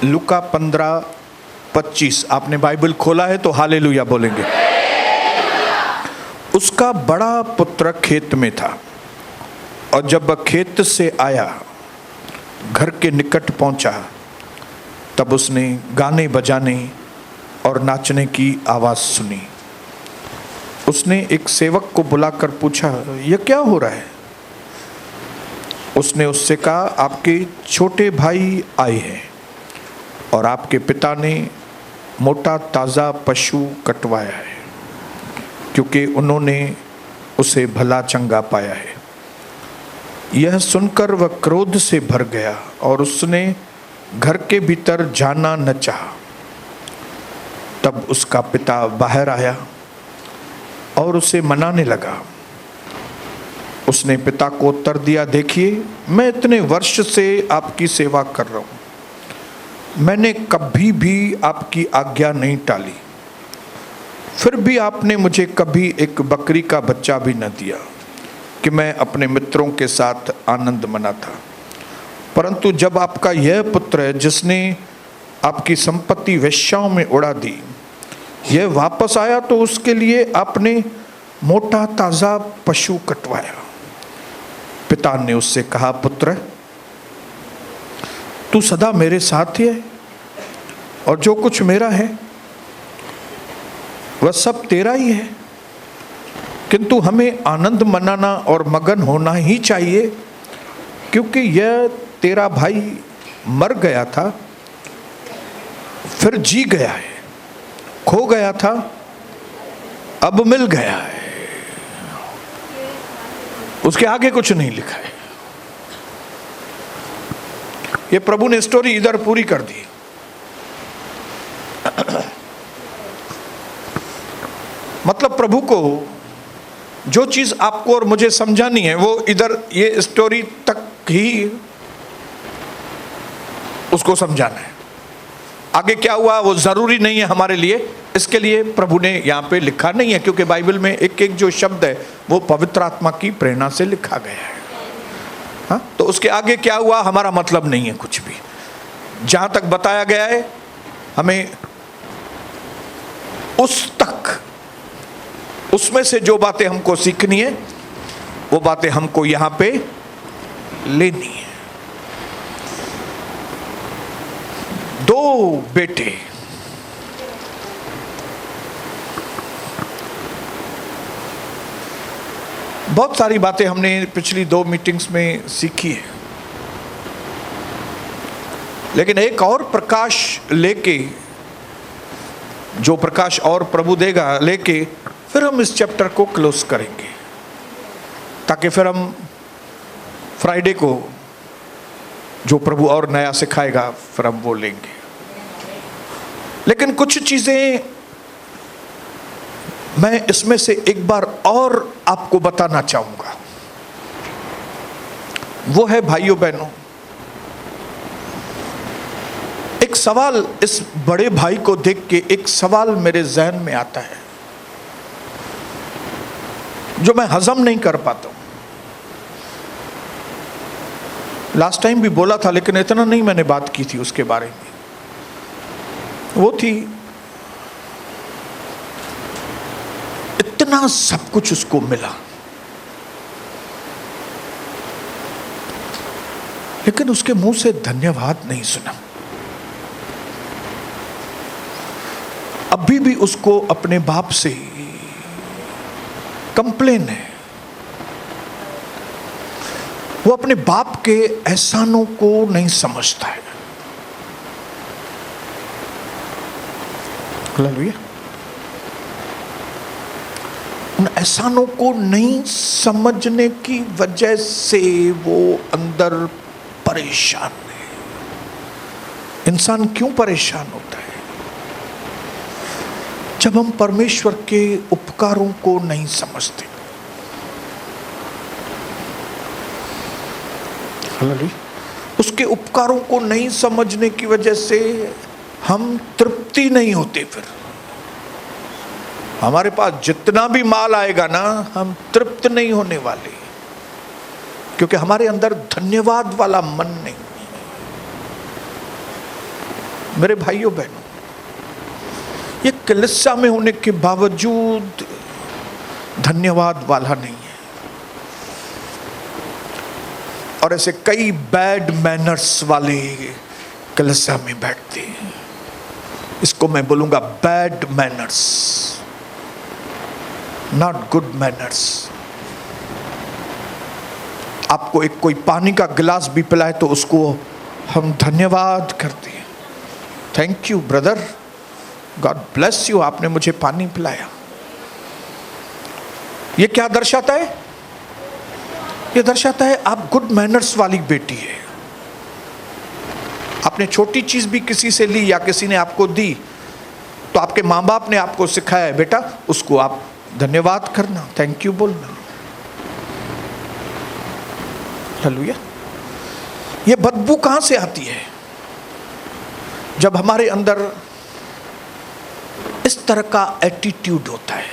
लूका 15:25। आपने बाइबल खोला है तो हालेलुया बोलेंगे। उसका बड़ा पुत्र खेत में था और जब वह खेत से आया, घर के निकट पहुंचा, तब उसने गाने बजाने और नाचने की आवाज सुनी। उसने एक सेवक को बुलाकर पूछा, यह क्या हो रहा है? उसने उससे कहा, आपके छोटे भाई आए हैं और आपके पिता ने मोटा ताज़ा पशु कटवाया है, क्योंकि उन्होंने उसे भला चंगा पाया है। यह सुनकर वह क्रोध से भर गया और उसने घर के भीतर जाना न चाहा। तब उसका पिता बाहर आया और उसे मनाने लगा। उसने पिता को उत्तर दिया, देखिए, मैं इतने वर्ष से आपकी सेवा कर रहा हूं, मैंने कभी भी आपकी आज्ञा नहीं टाली। फिर भी आपने मुझे कभी एक बकरी का बच्चा भी न दिया कि मैं अपने मित्रों के साथ आनंद मनाता। परंतु जब आपका यह पुत्र है, जिसने आपकी संपत्ति वेश्याओं में उड़ा दी, यह वापस आया तो उसके लिए आपने मोटा ताज़ा पशु कटवाया। पिता ने उससे कहा, पुत्र, तू सदा मेरे साथ ही है और जो कुछ मेरा है वह सब तेरा ही है, किंतु हमें आनंद मनाना और मगन होना ही चाहिए, क्योंकि यह तेरा भाई मर गया था, फिर जी गया है, खो गया था, अब मिल गया है। उसके आगे कुछ नहीं लिखा है। ये प्रभु ने स्टोरी इधर पूरी कर दी। मतलब प्रभु को जो चीज आपको और मुझे समझानी है वो इधर ये स्टोरी तक ही उसको समझाना है। आगे क्या हुआ वो जरूरी नहीं है हमारे लिए, इसके लिए प्रभु ने यहाँ पे लिखा नहीं है, क्योंकि बाइबल में एक एक जो शब्द है वो पवित्र आत्मा की प्रेरणा से लिखा गया है। हाँ, तो उसके आगे क्या हुआ हमारा मतलब नहीं है कुछ भी। जहां तक बताया गया है हमें उस तक, उसमें से जो बातें हमको सीखनी है वो बातें हमको यहां पे लेनी है। दो बेटे, बहुत सारी बातें हमने पिछली 2 मीटिंग्स में सीखी है, लेकिन एक और प्रकाश लेके, जो प्रकाश और प्रभु देगा लेके, फिर हम इस चैप्टर को क्लोज करेंगे, ताकि फिर हम फ्राइडे को जो प्रभु और नया सिखाएगा फिर हम वो लेंगे। लेकिन कुछ चीजें मैं इसमें से एक बार और आपको बताना चाहूंगा। वो है भाइयों बहनों, एक सवाल, इस बड़े भाई को देख के एक सवाल मेरे जहन में आता है जो मैं हजम नहीं कर पाता हूं। लास्ट टाइम भी बोला था, लेकिन इतना नहीं मैंने बात की थी उसके बारे में। वो थी, इतना सब कुछ उसको मिला, लेकिन उसके मुंह से धन्यवाद नहीं सुना। अभी भी उसको अपने बाप से कंप्लेन है। वो अपने बाप के एहसानों को नहीं समझता है। हालेलुया। उन एहसानों को नहीं समझने की वजह से वो अंदर परेशान है। इंसान क्यों परेशान होता है? जब हम परमेश्वर के उपकारों को नहीं समझते। उसके उपकारों को नहीं समझने की वजह से हम तृप्ति नहीं होते। फिर हमारे पास जितना भी माल आएगा ना, हम तृप्त नहीं होने वाले, क्योंकि हमारे अंदर धन्यवाद वाला मन नहीं। मेरे भाइयों बहनों, ये कलीसिया में होने के बावजूद धन्यवाद वाला नहीं है। और ऐसे कई बैड मैनर्स वाले कलीसिया में बैठते हैं। इसको मैं बोलूंगा bad manners, not good manners. आपको एक कोई पानी का गिलास भी पिलाए तो उसको हम धन्यवाद करते हैं, thank you brother, God bless you, आपने मुझे पानी पिलाया। ये क्या दर्शाता है? ये दर्शाता है आप गुड मैनर्स वाली बेटी है। आपने छोटी चीज भी किसी से ली या किसी ने आपको दी तो आपके माँ बाप ने आपको सिखाया है बेटा उसको आप धन्यवाद करना, थैंक यू बोलना। हालेलुया। ये बदबू कहां से आती है? जब हमारे अंदर इस तरह का एटीट्यूड होता है।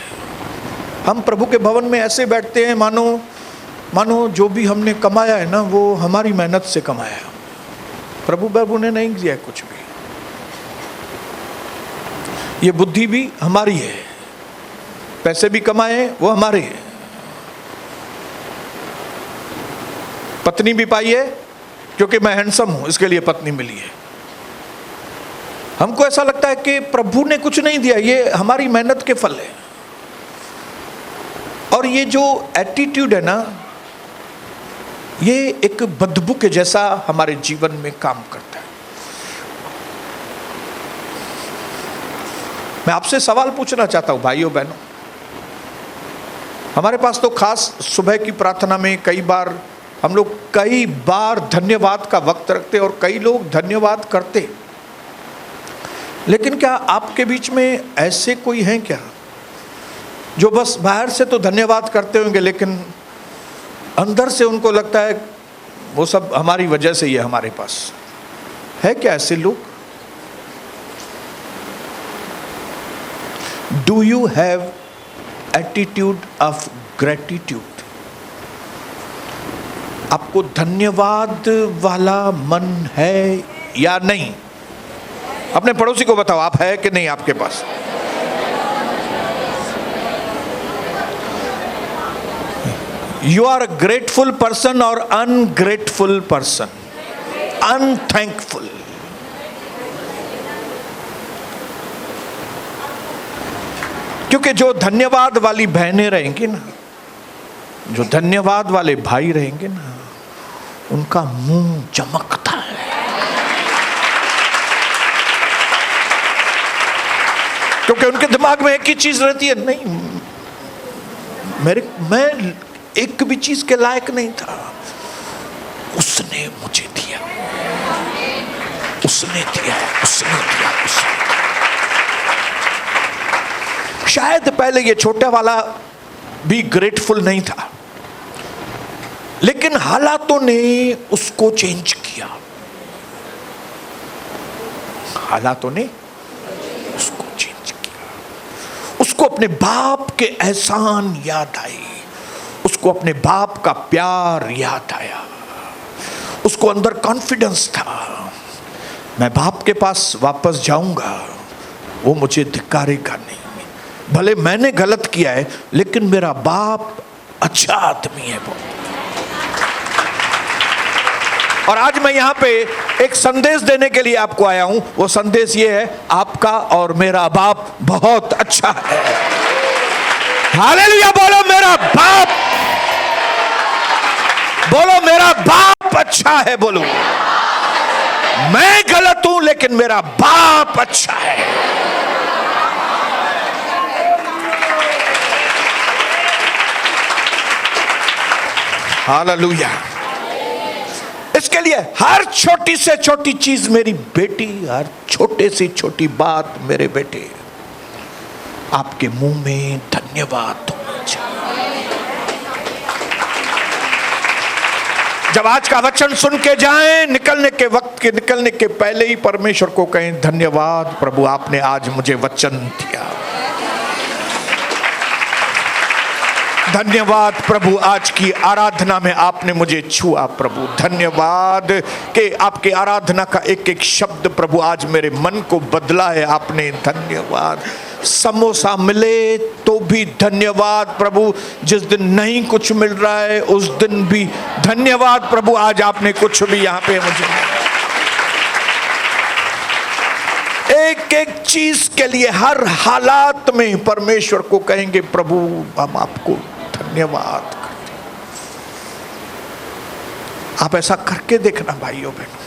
हम प्रभु के भवन में ऐसे बैठते हैं मानो जो भी हमने कमाया है ना वो हमारी मेहनत से कमाया है, प्रभु ने नहीं दिया है कुछ भी। ये बुद्धि भी हमारी है, पैसे भी कमाए वो हमारे हैं, पत्नी भी पाई है क्योंकि मैं हैंडसम हूं इसके लिए पत्नी मिली है। हमको ऐसा लगता है कि प्रभु ने कुछ नहीं दिया, ये हमारी मेहनत के फल है। और ये जो एटीट्यूड है ना, ये एक बदबू के जैसा हमारे जीवन में काम करता है। मैं आपसे सवाल पूछना चाहता हूं भाइयों बहनों, हमारे पास तो खास सुबह की प्रार्थना में हम लोग कई बार धन्यवाद का वक्त रखते और कई लोग धन्यवाद करते। लेकिन क्या आपके बीच में ऐसे कोई हैं क्या जो बस बाहर से तो धन्यवाद करते होंगे लेकिन अंदर से उनको लगता है वो सब हमारी वजह से ही है हमारे पास? है क्या ऐसे लोग? Do you have attitude of gratitude? आपको धन्यवाद वाला मन है या नहीं? अपने पड़ोसी को बताओ आप है कि नहीं आपके पास? You are a grateful person or ungrateful person? Unthankful. क्योंकि जो धन्यवाद वाली बहनें रहेंगी ना, जो धन्यवाद वाले भाई रहेंगे ना, उनका मुंह चमकता है। क्योंकि उनके दिमाग में एक ही चीज रहती है, नहीं मैं एक भी चीज के लायक नहीं था, उसने मुझे दिया, उसने दिया, उसने दिया, उसने। शायद पहले ये छोटा वाला भी ग्रेटफुल नहीं था, लेकिन हालातों ने उसको चेंज किया। हालातों ने उसको चेंज किया। उसको अपने बाप के एहसान याद आई, उसको अपने बाप का प्यार याद आया, उसको अंदर कॉन्फिडेंस था, मैं बाप के पास वापस जाऊंगा, वो मुझे धिक्कारेगा नहीं। भले मैंने गलत किया है लेकिन मेरा बाप अच्छा आदमी है वो। और आज मैं यहां पे एक संदेश देने के लिए आपको आया हूं। वो संदेश ये है, आपका और मेरा बाप बहुत अच्छा है। हालेलुया बोलो, मेरा बाप, बोलो मेरा बाप अच्छा है। बोलो मैं गलत हूं लेकिन मेरा बाप अच्छा है। हालेलुया। इसके लिए हर छोटी से छोटी चीज मेरी बेटी, हर छोटे से छोटी बात मेरे बेटे, आपके मुंह में धन्यवाद होना चाहिए। जब आज का वचन सुन के जाएं, निकलने के वक्त के निकलने के पहले ही परमेश्वर को कहें, धन्यवाद प्रभु, आपने आज मुझे वचन दिया। धन्यवाद प्रभु, आज की आराधना में आपने मुझे छुआ प्रभु। धन्यवाद कि आपके आराधना का एक एक शब्द प्रभु आज मेरे मन को बदला है आपने। धन्यवाद। समोसा मिले तो भी धन्यवाद प्रभु, जिस दिन नहीं कुछ मिल रहा है उस दिन भी धन्यवाद प्रभु, आज आपने कुछ भी यहाँ पे मुझे एक एक चीज के लिए हर हालात में परमेश्वर को कहेंगे प्रभु हम आपको धन्यवाद करते। आप ऐसा करके देखना भाइयों बहनों,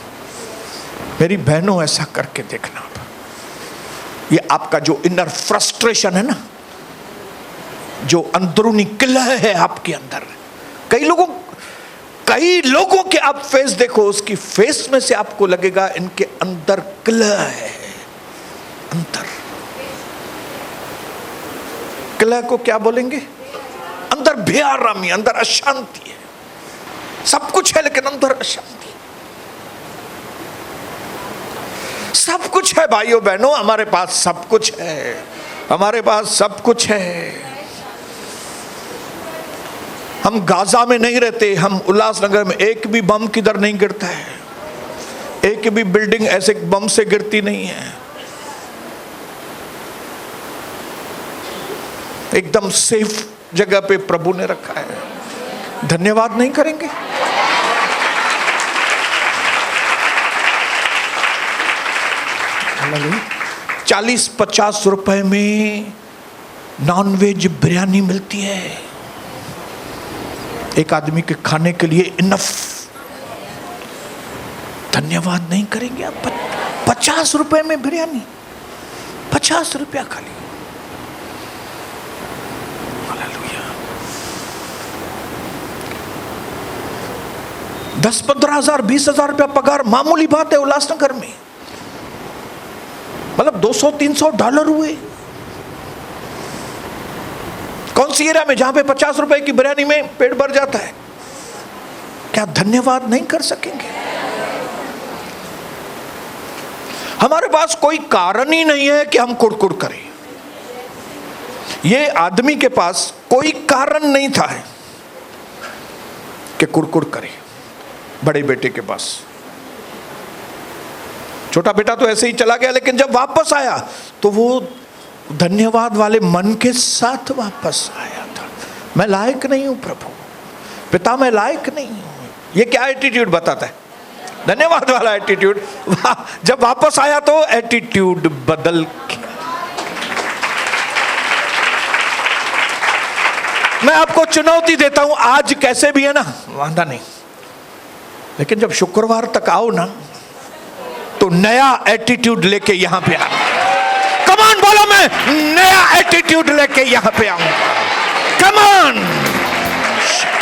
मेरी बहनों ऐसा करके देखना। ये आपका जो इनर फ्रस्ट्रेशन है ना, जो अंदरूनी किलह है आपके अंदर, कई लोगों के आप फेस देखो, उसकी फेस में से आपको लगेगा इनके अंदर किलह है। अंदर किलह को क्या बोलेंगे? अंदर बेआरामी, अंदर अशांति है। सब कुछ है लेकिन अंदर अशांति। सब कुछ है भाइयों बहनों, हमारे पास सब कुछ है, हमारे पास सब कुछ है। हम गाजा में नहीं रहते, हम उल्लासनगर में एक भी बम किधर नहीं गिरता है, एक भी बिल्डिंग ऐसे बम से गिरती नहीं है। एकदम सेफ जगह पे प्रभु ने रखा है। धन्यवाद नहीं करेंगे? ₹40-50 रुपए में नॉनवेज बिरयानी मिलती है एक आदमी के खाने के लिए, इनफ। धन्यवाद नहीं करेंगे आप? 50 रुपए में बिरयानी, 50 रुपया खाली। 10-15 हजार 20 हजार रुपया पगार मामूली बात है उल्लासनगर में। मतलब $200-300 हुए। कौन सी एरिया में जहां पे 50 रुपए की बिरयानी में पेट भर जाता है? क्या धन्यवाद नहीं कर सकेंगे? हमारे पास कोई कारण ही नहीं है कि हम कुड़कुड़ करें। ये आदमी के पास कोई कारण नहीं था कि कुड़कुड़ करे। बड़े बेटे के पास, छोटा बेटा तो ऐसे ही चला गया, लेकिन जब वापस आया तो वो धन्यवाद वाले मन के साथ वापस आया था। मैं लायक नहीं हूं प्रभु, पिता मैं लायक नहीं हूं। ये क्या एटीट्यूड बताता है? धन्यवाद वाला एटीट्यूड। जब वापस आया तो एटीट्यूड बदल गया। मैं आपको चुनौती देता हूं, आज कैसे भी है ना, वांदा नहीं, लेकिन जब शुक्रवार तक आओ ना तो नया एटीट्यूड लेके यहां पे आओ। कमान बोलो, मैं नया एटीट्यूड लेके यहां पे आऊंगा। कमान।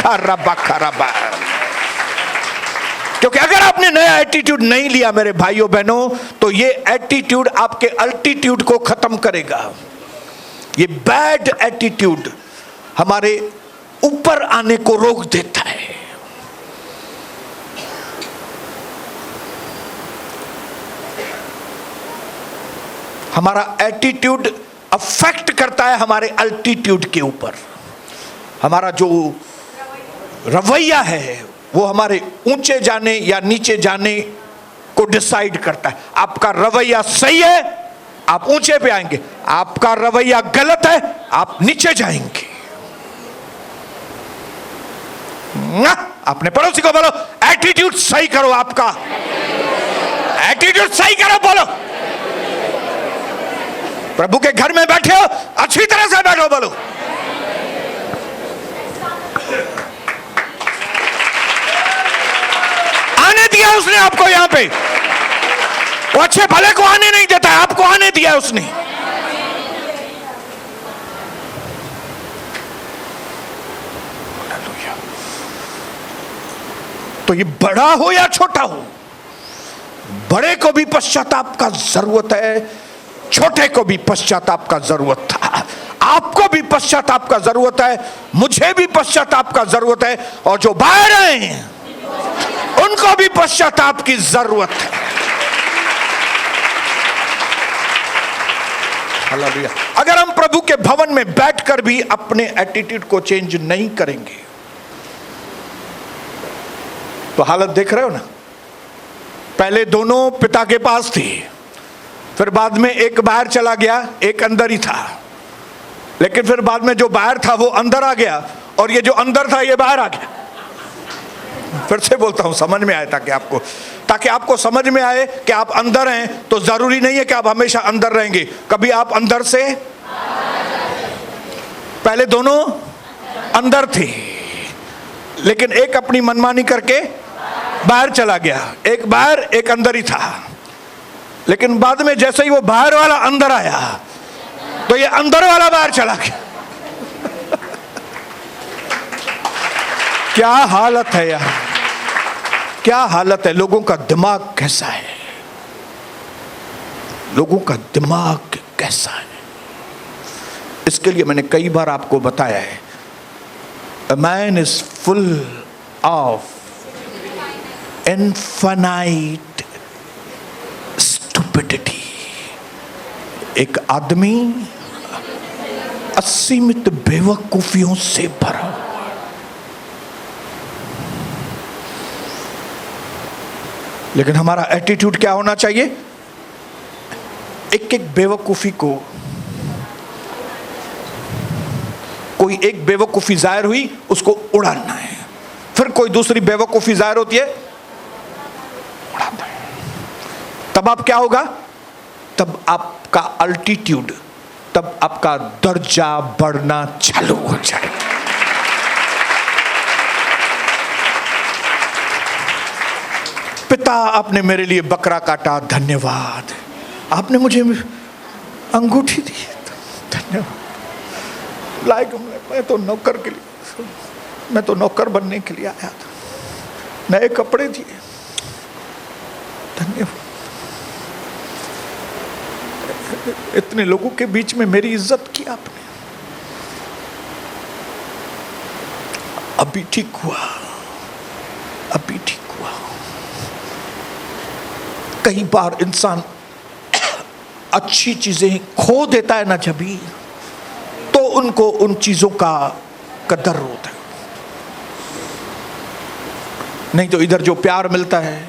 खरबा। क्योंकि अगर आपने नया एटीट्यूड नहीं लिया मेरे भाइयों बहनों, तो ये एटीट्यूड आपके अल्टीट्यूड को खत्म करेगा। ये बैड एटीट्यूड हमारे ऊपर आने को रोक देता है। हमारा एटीट्यूड अफेक्ट करता है हमारे अल्टीट्यूड के ऊपर। हमारा जो रवैया है वो हमारे ऊंचे जाने या नीचे जाने को डिसाइड करता है। आपका रवैया सही है, आप ऊंचे पे आएंगे। आपका रवैया गलत है, आप नीचे जाएंगे। अपने पड़ोसी को बोलो, एटीट्यूड सही करो, आपका एटीट्यूड सही करो। बोलो, प्रभु के घर में बैठे हो, अच्छी तरह से बैठो। बोलो, आने दिया उसने आपको यहां पे। वो अच्छे भले को आने नहीं देता है, आपको आने दिया उसने। तो ये बड़ा हो या छोटा हो, बड़े को भी पश्चाताप का जरूरत है, छोटे को भी पश्चाताप का जरूरत था। आपको भी पश्चाताप का जरूरत है, मुझे भी पश्चाताप का जरूरत है, और जो बाहर हैं उनको भी पश्चाताप की जरूरत है। हालेलुया। अगर हम प्रभु के भवन में बैठकर भी अपने एटीट्यूड को चेंज नहीं करेंगे तो हालत देख रहे हो ना। पहले दोनों पिता के पास थी, फिर बाद में एक बाहर चला गया, एक अंदर ही था। लेकिन फिर बाद में जो बाहर था वो अंदर आ गया, और ये जो अंदर था ये बाहर आ गया। फिर से बोलता हूं, समझ में आए, ताकि आपको समझ में आए कि आप अंदर हैं तो जरूरी नहीं है कि आप हमेशा अंदर रहेंगे। कभी आप अंदर से, पहले दोनों अंदर थे, लेकिन एक अपनी मनमानी करके बाहर चला गया। एक बाहर, एक अंदर ही था। लेकिन बाद में जैसे ही वो बाहर वाला अंदर आया तो ये अंदर वाला बाहर चला गया। क्या हालत है यार, क्या हालत है। लोगों का दिमाग कैसा है, लोगों का दिमाग कैसा है। इसके लिए मैंने कई बार आपको बताया है, A man is full of infinite stupidity. एक आदमी असीमित बेवकूफियों से भरा हुआ। लेकिन हमारा एटीट्यूड क्या होना चाहिए? एक एक बेवकूफी को, कोई एक बेवकूफी जाहिर हुई उसको उड़ाना है, फिर कोई दूसरी बेवकूफी जाहिर होती है उड़ाना है। तब आप क्या होगा? तब आपका अल्टीट्यूड, तब आपका दर्जा बढ़ना चालू हो जाएगा। पिता आपने मेरे लिए बकरा काटा, धन्यवाद। आपने मुझे अंगूठी दी, धन्यवाद। लायक मैं तो नौकर के लिए, मैं तो नौकर बनने के लिए आया था, नए कपड़े दिए, धन्यवाद। इतने लोगों के बीच में मेरी इज्जत की आपने, अभी ठीक हुआ, अभी ठीक हुआ। कई बार इंसान अच्छी चीजें खो देता है ना जभी, तो उनको उन चीजों का कदर होता है। नहीं तो इधर जो प्यार मिलता है,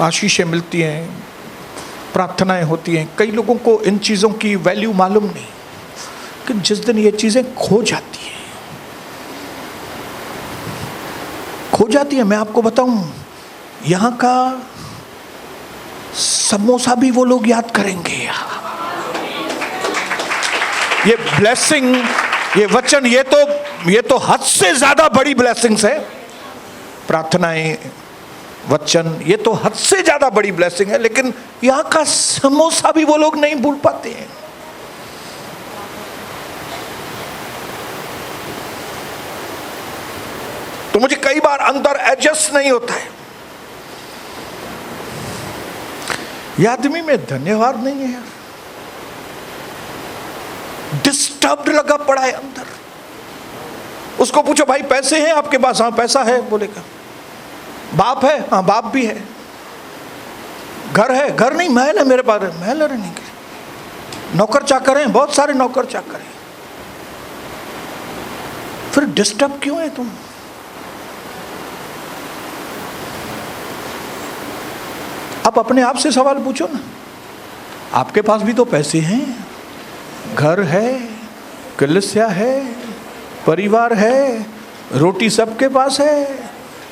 आशीषें मिलती हैं, प्रार्थनाएं होती हैं, कई लोगों को इन चीजों की वैल्यू मालूम नहीं, कि जिस दिन ये चीजें खो जाती हैं, खो जाती है। मैं आपको बताऊं, यहां का समोसा भी वो लोग याद करेंगे। ये ब्लेसिंग, ये वचन, ये तो हद से ज्यादा बड़ी ब्लेसिंग्स है। प्रार्थनाएं, वचन, ये तो हद से ज्यादा बड़ी ब्लेसिंग है, लेकिन यहां का समोसा भी वो लोग नहीं भूल पाते हैं। तो मुझे कई बार अंदर एडजस्ट नहीं होता है। ये आदमी में धन्यवाद नहीं है यार, डिस्टर्ब लगा पड़ा है अंदर। उसको पूछो, भाई पैसे हैं आपके पास? हाँ पैसा है। बोलेगा बाप है? हाँ बाप भी है। घर है? घर नहीं, महल है मेरे पास। महल है नहीं, नौकर चाकर हैं, बहुत सारे नौकर चाकर हैं। फिर डिस्टर्ब क्यों है तुम? आप अपने आप से सवाल पूछो ना। आपके पास भी तो पैसे हैं, घर है, कलिसिया है, परिवार है, रोटी सबके पास है।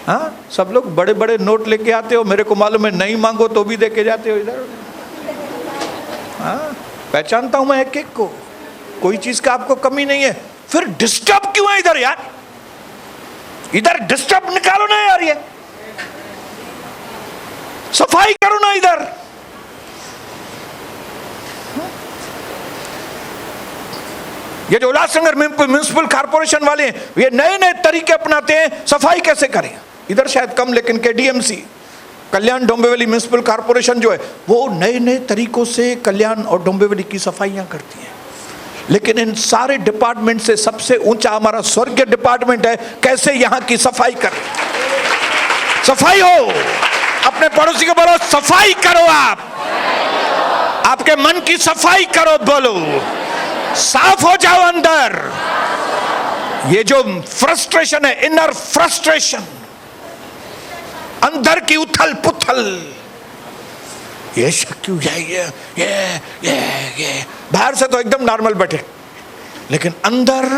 हाँ, सब लोग बड़े बड़े नोट लेके आते हो, मेरे को मालूम है, नहीं मांगो तो भी देके जाते हो इधर। हाँ, पहचानता हूं मैं एक एक को, कोई चीज का आपको कमी नहीं है। फिर डिस्टर्ब क्यों है इधर यार? इधर डिस्टर्ब निकालो ना यार, ये सफाई करो ना इधर। ये जो उल्लासनगर म्युनिसिपल कॉर्पोरेशन वाले हैं, ये नए नए तरीके अपनाते हैं सफाई कैसे करें। इधर शायद कम, लेकिन KDMC, Kalyan Dombivli municipal corporation जो है, वो नए नए तरीकों से कल्याण और डोंबिवली की सफाइयां करती है। लेकिन इन सारे डिपार्टमेंट से सबसे ऊंचा हमारा स्वर्गीय डिपार्टमेंट है, कैसे यहां की सफाई करें। सफाई हो, अपने पड़ोसी को बोलो सफाई करो आप। आपके मन की सफाई करो, बोलो साफ हो जाओ अंदर। ये जो फ्रस्ट्रेशन है, इनर फ्रस्ट्रेशन, अंदर की उथल पुथल, ये क्यों है, ये बाहर से तो एकदम नॉर्मल बैठे, लेकिन अंदर,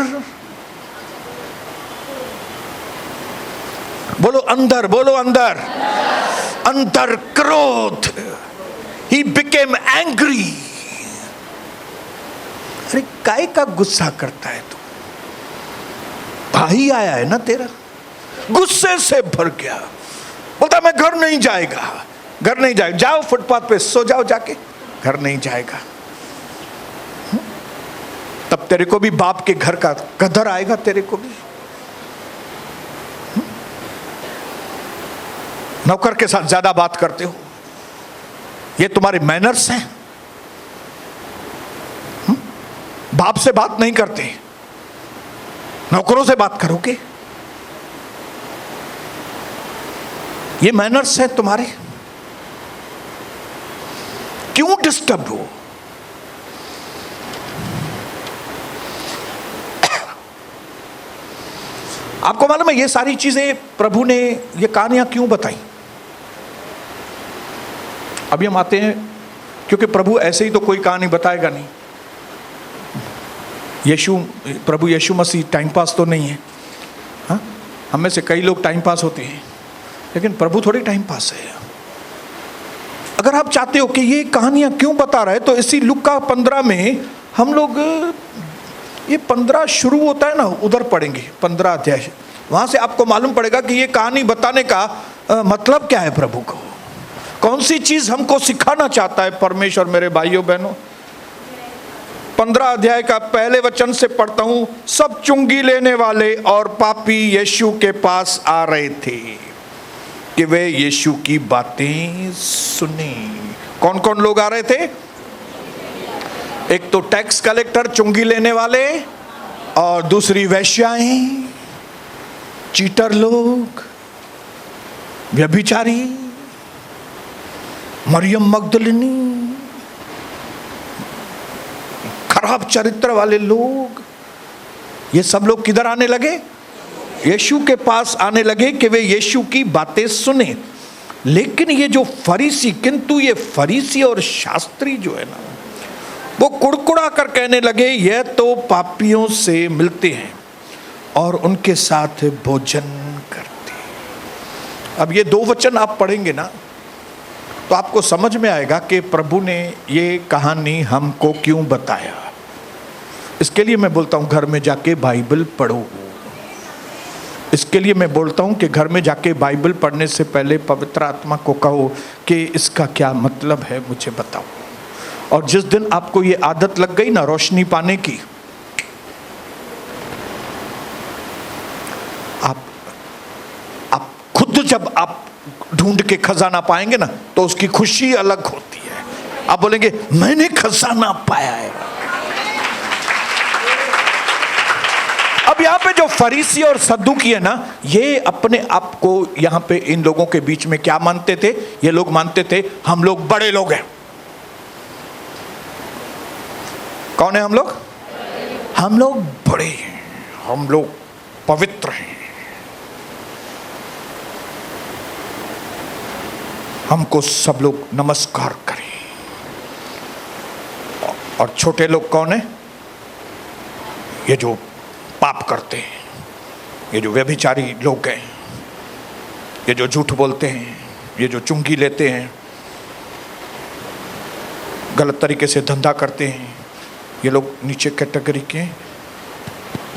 बोलो अंदर, बोलो अंदर, अंदर क्रोध। He became angry। अरे काय का गुस्सा करता है तू? भाई आया है ना तेरा, गुस्से से भर गया, बोलता मैं घर नहीं जाएगा, घर नहीं जाएगा, जाओ फुटपाथ पे सो जाओ जाके, घर नहीं जाएगा। तब तेरे को भी बाप के घर का कदर आएगा, तेरे को भी। नौकर के साथ ज्यादा बात करते हो, ये तुम्हारे मैनर्स हैं। बाप से बात नहीं करते, नौकरों से बात करोगे, ये मैनर्स हैं तुम्हारे। क्यों डिस्टर्ब हो? आपको मालूम है ये सारी चीजें प्रभु ने, ये कहानियां क्यों बताई? अभी हम आते हैं, क्योंकि प्रभु ऐसे ही तो कोई कहानी बताएगा नहीं। प्रभु यीशु मसीह टाइम पास तो नहीं है। हाँ, हम में से कई लोग टाइम पास होते हैं, लेकिन प्रभु थोड़ी टाइम पास है। अगर आप चाहते हो कि ये कहानियां क्यों बता रहे, तो इसी लूका 15 में हम लोग, ये 15 शुरू होता है ना, उधर पढ़ेंगे 15 अध्याय, वहां से आपको मालूम पड़ेगा कि ये कहानी बताने का मतलब क्या है। प्रभु को कौन सी चीज हमको सिखाना चाहता है परमेश्वर। मेरे भाइयों बहनों, 15 अध्याय का पहले वचन से पढ़ता हूं। सब चुंगी लेने वाले और पापी यीशु के पास आ रहे थे कि वे यीशु की बातें सुने। कौन कौन लोग आ रहे थे? एक तो टैक्स कलेक्टर, चुंगी लेने वाले, और दूसरी वेश्याएं, चीटर लोग, व्यभिचारी, मरियम मगदलिनी, खराब चरित्र वाले लोग। ये सब लोग किधर आने लगे? यीशु के पास आने लगे कि वे यीशु की बातें सुने। लेकिन ये जो फरीसी, किंतु ये फरीसी और शास्त्री जो है ना, वो कुड़कुड़ा कर कहने लगे, यह तो पापियों से मिलते हैं और उनके साथ भोजन करते। अब ये 2 वचन आप पढ़ेंगे ना, तो आपको समझ में आएगा कि प्रभु ने ये कहानी हमको क्यों बताया। इसके लिए मैं बोलता हूं घर में जाके बाइबल पढ़ो। इसके लिए मैं बोलता हूं कि घर में जाके बाइबल पढ़ने से पहले पवित्र आत्मा को कहो कि इसका क्या मतलब है, मुझे बताओ। और जिस दिन आपको ये आदत लग गई ना रोशनी पाने की, आप खुद जब आप ढूंढ के खजाना पाएंगे ना, तो उसकी खुशी अलग होती है। आप बोलेंगे मैंने खजाना पाया है। अब यहाँ पे जो फरीसी और सद्दुकी है ना, ये अपने आप को यहाँ पे इन लोगों के बीच में क्या मानते थे? ये लोग मानते थे हम लोग बड़े लोग हैं। कौन है हम लोग? हम लोग बड़े हैं, हम लोग पवित्र हैं, हमको सब लोग नमस्कार करें। और छोटे लोग कौन है? ये जो पाप करते हैं, ये जो व्यभिचारी लोग हैं, ये जो झूठ बोलते हैं, ये जो चुंगी लेते हैं, गलत तरीके से धंधा करते हैं, ये लोग नीचे कैटेगरी के,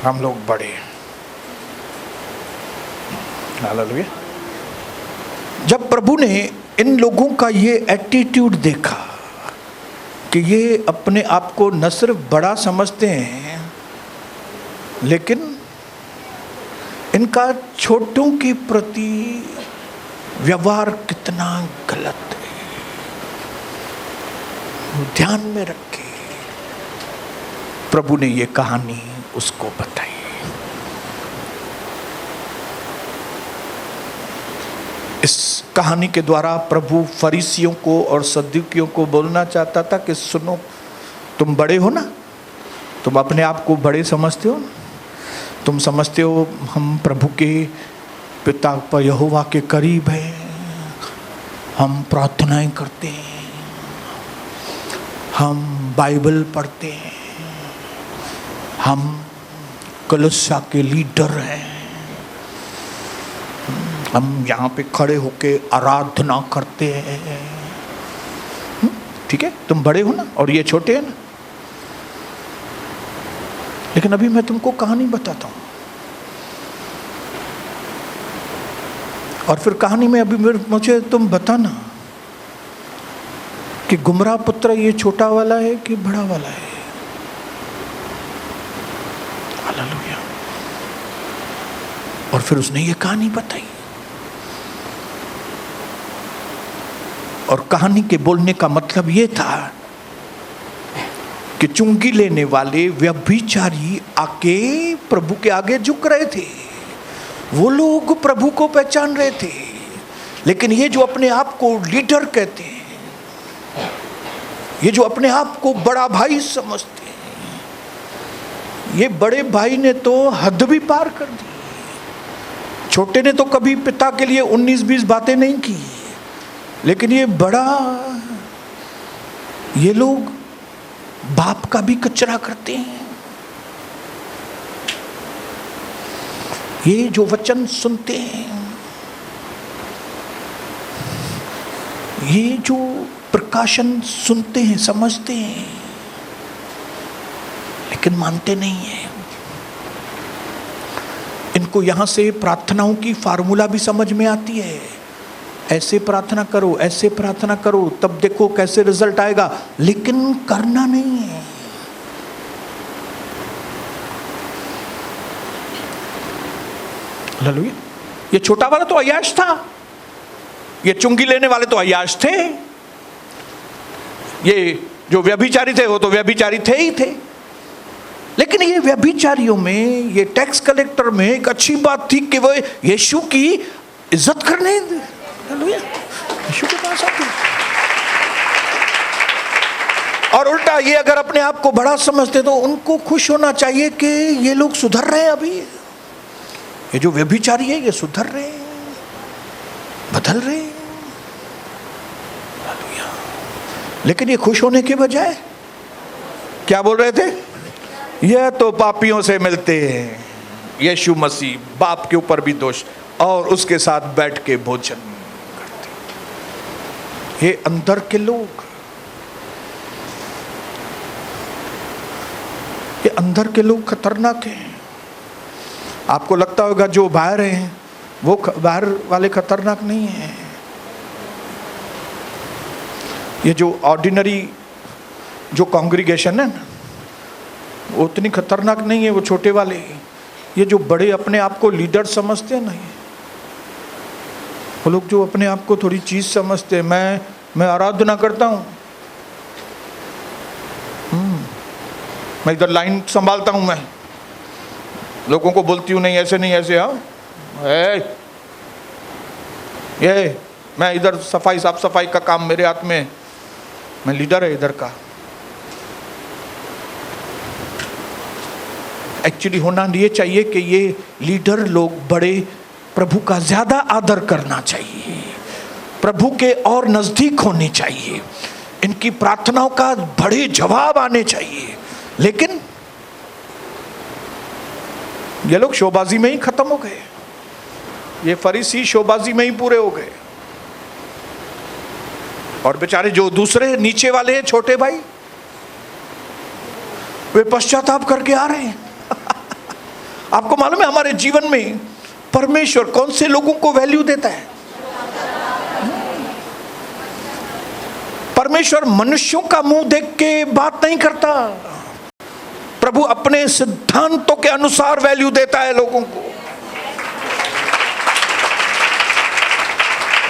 हम लोग बड़े हैं। हालेलुया। जब प्रभु ने इन लोगों का ये एटीट्यूड देखा कि ये अपने आप को न सिर्फ बड़ा समझते हैं, लेकिन इनका छोटों के प्रति व्यवहार कितना गलत है, ध्यान में रखे प्रभु ने ये कहानी उसको बताई इस कहानी के द्वारा प्रभु फरीसियों को और सद्दुकियों को बोलना चाहता था कि सुनो, तुम बड़े हो ना, तुम अपने आप को बड़े समझते हो, तुम समझते हो हम प्रभु के पिता पर यहोवा के करीब हैं, हम प्रार्थनाएं करते हैं, हम बाइबल पढ़ते हैं, हम कलीसिया के लीडर हैं, हम यहाँ पे खड़े होके आराधना करते हैं। ठीक है, तुम बड़े हो ना और ये छोटे हैं ना। लेकिन अभी मैं तुमको कहानी बताता हूँ, और फिर कहानी में अभी मुझे तुम बताना कि गुमराह पुत्र ये छोटा वाला है कि बड़ा वाला है। हालेलुया। और फिर उसने ये कहानी बताई, और कहानी के बोलने का मतलब ये था कि चुंगी लेने वाले व्यभिचारी आके प्रभु के आगे झुक रहे थे। वो लोग प्रभु को पहचान रहे थे, लेकिन ये जो अपने आप को लीडर कहते हैं, ये जो अपने आप को बड़ा भाई समझते हैं, ये बड़े भाई ने तो हद भी पार कर दी। छोटे ने तो कभी पिता के लिए 19-20 बातें नहीं की, लेकिन ये बड़ा, ये लोग बाप का भी कचरा करते हैं। ये जो वचन सुनते हैं, ये जो प्रकाशन सुनते हैं, समझते हैं, लेकिन मानते नहीं हैं। इनको यहां से प्रार्थनाओं की फार्मूला भी समझ में आती है, ऐसे प्रार्थना करो, ऐसे प्रार्थना करो, तब देखो कैसे रिजल्ट आएगा, लेकिन करना नहीं है। हालेलुया। ये छोटा वाला तो अय्याश था, ये चुंगी लेने वाले तो अय्याश थे, ये जो व्यभिचारी थे वो तो व्यभिचारी थे ही थे। लेकिन ये व्यभिचारियों में, ये टैक्स कलेक्टर में एक अच्छी बात थी कि वो यीशु की इज्जत करने, हालेलुया, यीशु के पास आते। और उल्टा ये अगर अपने आप को बड़ा समझते तो उनको खुश होना चाहिए कि ये लोग सुधर रहे हैं। अभी ये जो व्यभिचारी है ये सुधर रहे हैं, बदल रहे हैं। हालेलुया। लेकिन ये खुश होने के बजाय क्या बोल रहे थे? यह तो पापियों से मिलते हैं, यीशु मसीह बाप के ऊपर भी दोष, और उसके साथ बैठ के भोजन करते। ये अंदर के लोग, ये अंदर के लोग खतरनाक हैं। आपको लगता होगा जो बाहर हैं वो बाहर वाले खतरनाक नहीं हैं। ये जो ऑर्डिनरी जो कांग्रीगेशन है ना, वो उतनी खतरनाक नहीं है, वो छोटे वाले। ये जो बड़े अपने आप को लीडर समझते हैं ना, वो लोग जो अपने आप को थोड़ी चीज समझते हैं, मैं आराधना करता हूँ, मैं इधर लाइन संभालता हूँ, मैं लोगों को बोलती हूँ नहीं ऐसे नहीं ऐसे, हाँ ये मैं इधर सफाई साफ सफाई का काम मेरे हाथ में, मैं लीडर है इधर का। एक्चुअली होना ये चाहिए कि ये लीडर लोग बड़े प्रभु का ज्यादा आदर करना चाहिए, प्रभु के और नजदीक होने चाहिए, इनकी प्रार्थनाओं का बड़े जवाब आने चाहिए। लेकिन ये लोग शोबाजी में ही खत्म हो गए, ये फरीसी शोबाजी में ही पूरे हो गए। और बेचारे जो दूसरे नीचे वाले हैं, छोटे भाई, वे पश्चाताप करके आ रहे हैं। आपको मालूम है हमारे जीवन में परमेश्वर कौन से लोगों को वैल्यू देता है? परमेश्वर मनुष्यों का मुंह देख के बात नहीं करता, प्रभु अपने सिद्धांतों के अनुसार वैल्यू देता है लोगों को।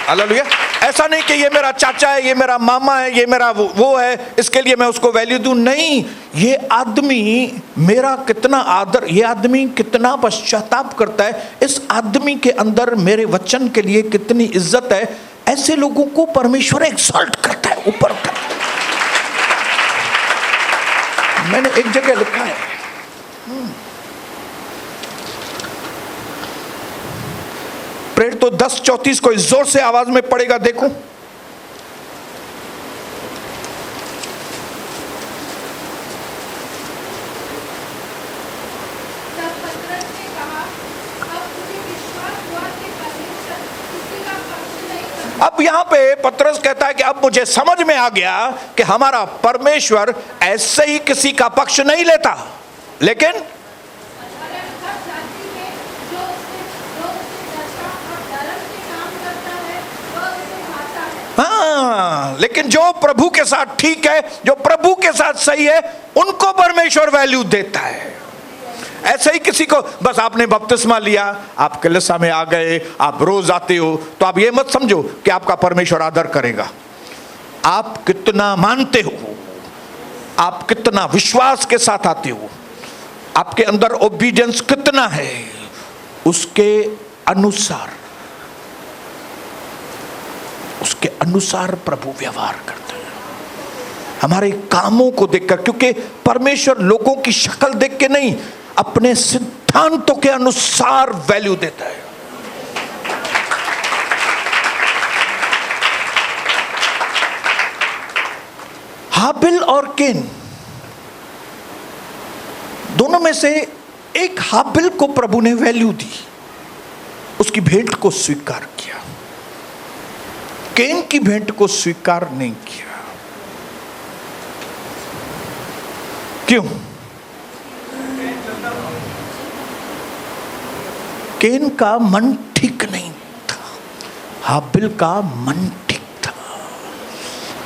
हालेलुया। ऐसा नहीं कि ये मेरा चाचा है, ये मेरा मामा है, ये मेरा वो है, इसके लिए मैं उसको वैल्यू दूं। नहीं, ये आदमी मेरा कितना आदर, ये आदमी कितना पश्चाताप करता है, इस आदमी के अंदर मेरे वचन के लिए कितनी इज्जत है, ऐसे लोगों को परमेश्वर एक्सॉल्ट करता है, ऊपर उठाता है। मैंने एक जगह लिखा है, प्रेरित तो 10:34 को इस जोर से आवाज में पड़ेगा, देखो। अब यहां पे पतरस कहता है कि अब मुझे समझ में आ गया कि हमारा परमेश्वर ऐसे ही किसी का पक्ष नहीं लेता, लेकिन हाँ, लेकिन जो प्रभु के साथ ठीक है, जो प्रभु के साथ सही है, उनको परमेश्वर वैल्यू देता है। ऐसे ही किसी को बस आपने बपतिस्मा लिया, आप कलीसिया में आ गए, आप रोज आते हो, तो आप ये मत समझो कि आपका परमेश्वर आदर करेगा। आप कितना मानते हो, आप कितना विश्वास के साथ आते हो, आपके अंदर ओबीडियंस कितना है, उसके अनुसार प्रभु व्यवहार करता है, हमारे कामों को देखकर। क्योंकि परमेश्वर लोगों की शक्ल देख के नहीं, अपने सिद्धांतों के अनुसार वैल्यू देता है। हाबिल और केन, दोनों में से एक हाबिल को प्रभु ने वैल्यू दी, उसकी भेंट को स्वीकार किया, केन की भेंट को स्वीकार नहीं किया। क्यों? केन का मन ठीक नहीं था, हाबिल का मन ठीक था।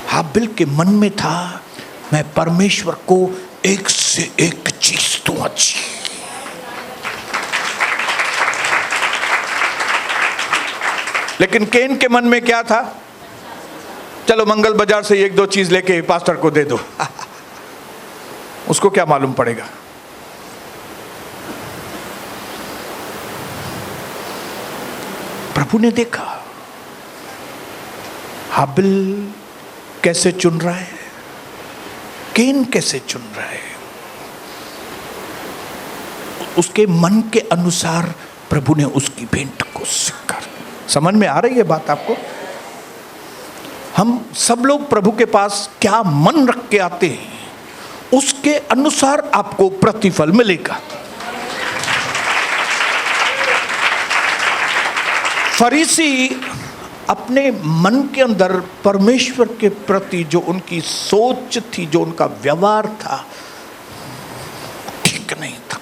हाबिल के मन में था, मैं परमेश्वर को एक से एक चीज दूं अच्छी। लेकिन केन के मन में क्या था? चलो मंगल बाजार से एक दो चीज लेके पास्टर को दे दो। उसको क्या मालूम पड़ेगा। प्रभु ने देखा हाबिल कैसे चुन रहा है, केन कैसे चुन रहा है, उसके मन के अनुसार प्रभु ने उसकी भेंट को स्वीकार। समझ में आ रही है बात आपको? हम सब लोग प्रभु के पास क्या मन रख के आते हैं, उसके अनुसार आपको प्रतिफल मिलेगा। फरीसी अपने मन के अंदर परमेश्वर के प्रति जो उनकी सोच थी, जो उनका व्यवहार था, ठीक नहीं था।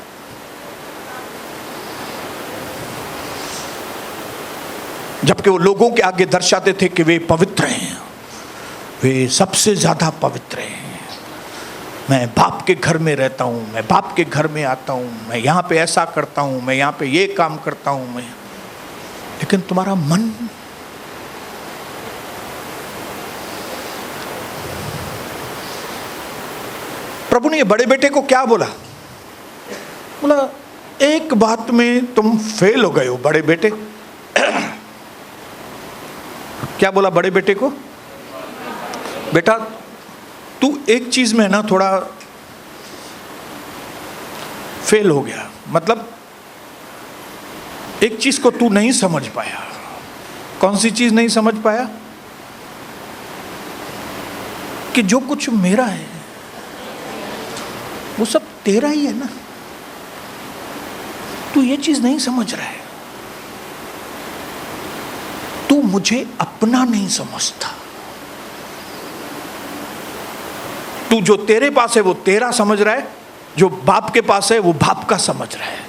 जबकि वो लोगों के आगे दर्शाते थे कि वे पवित्र हैं, वे सबसे ज्यादा पवित्र हैं। मैं बाप के घर में रहता हूं, मैं बाप के घर में आता हूं, मैं यहां पे ऐसा करता हूं, मैं यहां पे ये काम करता हूं मैं। लेकिन तुम्हारा मन, प्रभु ने ये बड़े बेटे को क्या बोला? बोला एक बात में तुम फेल हो गए हो बड़े बेटे। क्या बोला बड़े बेटे को? बेटा तू एक चीज में ना थोड़ा फेल हो गया, मतलब एक चीज को तू नहीं समझ पाया। कौन सी चीज नहीं समझ पाया? कि जो कुछ मेरा है वो सब तेरा ही है ना, तू ये चीज नहीं समझ रहा है, तू मुझे अपना नहीं समझता। तू जो तेरे पास है वो तेरा समझ रहा है, जो बाप के पास है वो बाप का समझ रहा है।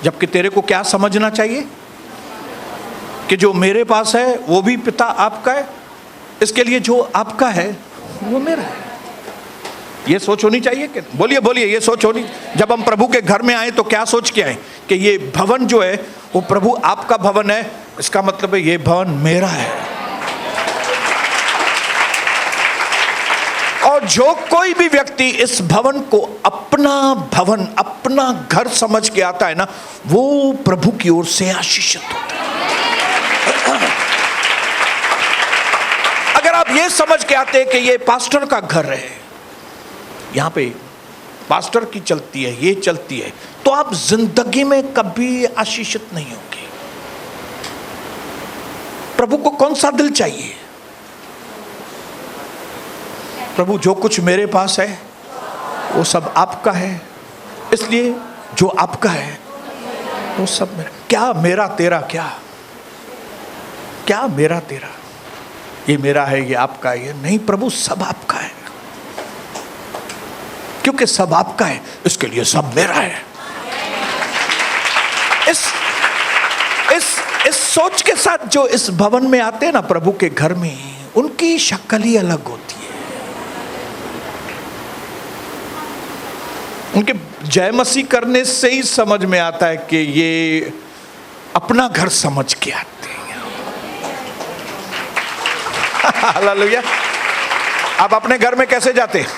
जबकि तेरे को क्या समझना चाहिए? कि जो मेरे पास है वो भी पिता आपका है, इसके लिए जो आपका है वो मेरा है। ये सोच होनी चाहिए कि बोलिए बोलिए, ये सोच होनी। जब हम प्रभु के घर में आए तो क्या सोच के आए? कि ये भवन जो है वो प्रभु आपका भवन है, इसका मतलब है ये भवन मेरा है। जो कोई भी व्यक्ति इस भवन को अपना भवन, अपना घर समझ के आता है ना, वो प्रभु की ओर से आशीषित होता है। अगर आप ये समझ के आते हैं कि ये पास्टर का घर है, यहां पे पास्टर की चलती है, ये चलती है, तो आप जिंदगी में कभी आशीषित नहीं होंगे। प्रभु को कौन सा दिल चाहिए? प्रभु जो कुछ मेरे पास है वो सब आपका है, इसलिए जो आपका है वो सब मेरा। क्या मेरा तेरा? क्या मेरा तेरा? ये मेरा है, ये आपका है, ये नहीं। प्रभु सब आपका है, क्योंकि सब आपका है इसके लिए सब मेरा है। इस सोच के साथ जो इस भवन में आते हैं ना, प्रभु के घर में, उनकी शक्ल ही अलग होती है। उनके जय मसीह करने से ही समझ में आता है कि ये अपना घर समझ के आते हैं। हालेलुया। आप अपने घर में कैसे जाते हैं?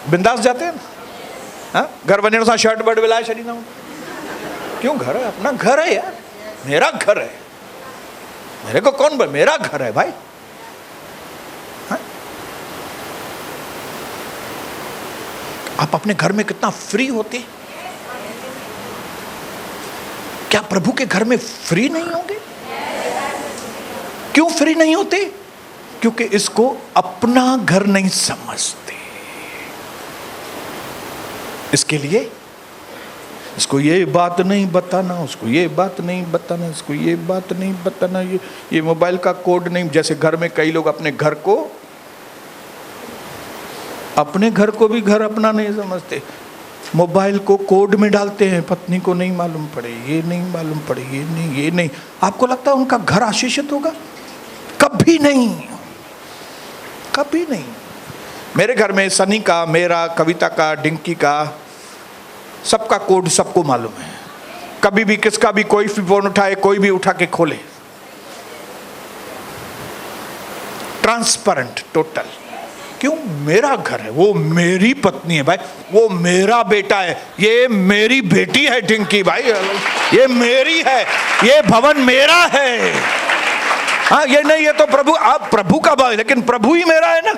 बिंदास जाते हैं ना? घर बने सा शर्ट बर्ट बिलाए शरीर ना, क्यों? घर है, अपना घर है यार, मेरा घर है, मेरे को कौन बोले? मेरा घर है भाई। आप अपने घर में कितना फ्री होते? क्या प्रभु के घर में फ्री नहीं होंगे? क्यों फ्री नहीं होते? क्योंकि इसको अपना घर नहीं समझते। इसके लिए इसको ये बात नहीं बताना, उसको ये बात नहीं बताना, इसको ये बात नहीं बताना, ये मोबाइल का कोड नहीं। जैसे घर में कई लोग अपने घर को भी घर अपना नहीं समझते, मोबाइल को कोड में डालते हैं, पत्नी को नहीं मालूम पड़े, ये नहीं मालूम पड़े, ये नहीं। आपको लगता है उनका घर आशीषित होगा? कभी नहीं, कभी नहीं। मेरे घर में सनी का, मेरा, कविता का, डिंकी का, सबका कोड सबको मालूम है। कभी भी किसका भी कोई भी फोन उठाए, कोई भी उठा के खोले, ट्रांसपेरेंट टोटल। क्यों? मेरा घर है, वो मेरी पत्नी है भाई, वो मेरा बेटा है, ये मेरी बेटी है डिंकी भाई, ये मेरी है, ये भवन मेरा है। हाँ, ये नहीं, ये तो प्रभु, आप प्रभु का भाई, लेकिन प्रभु ही मेरा है ना,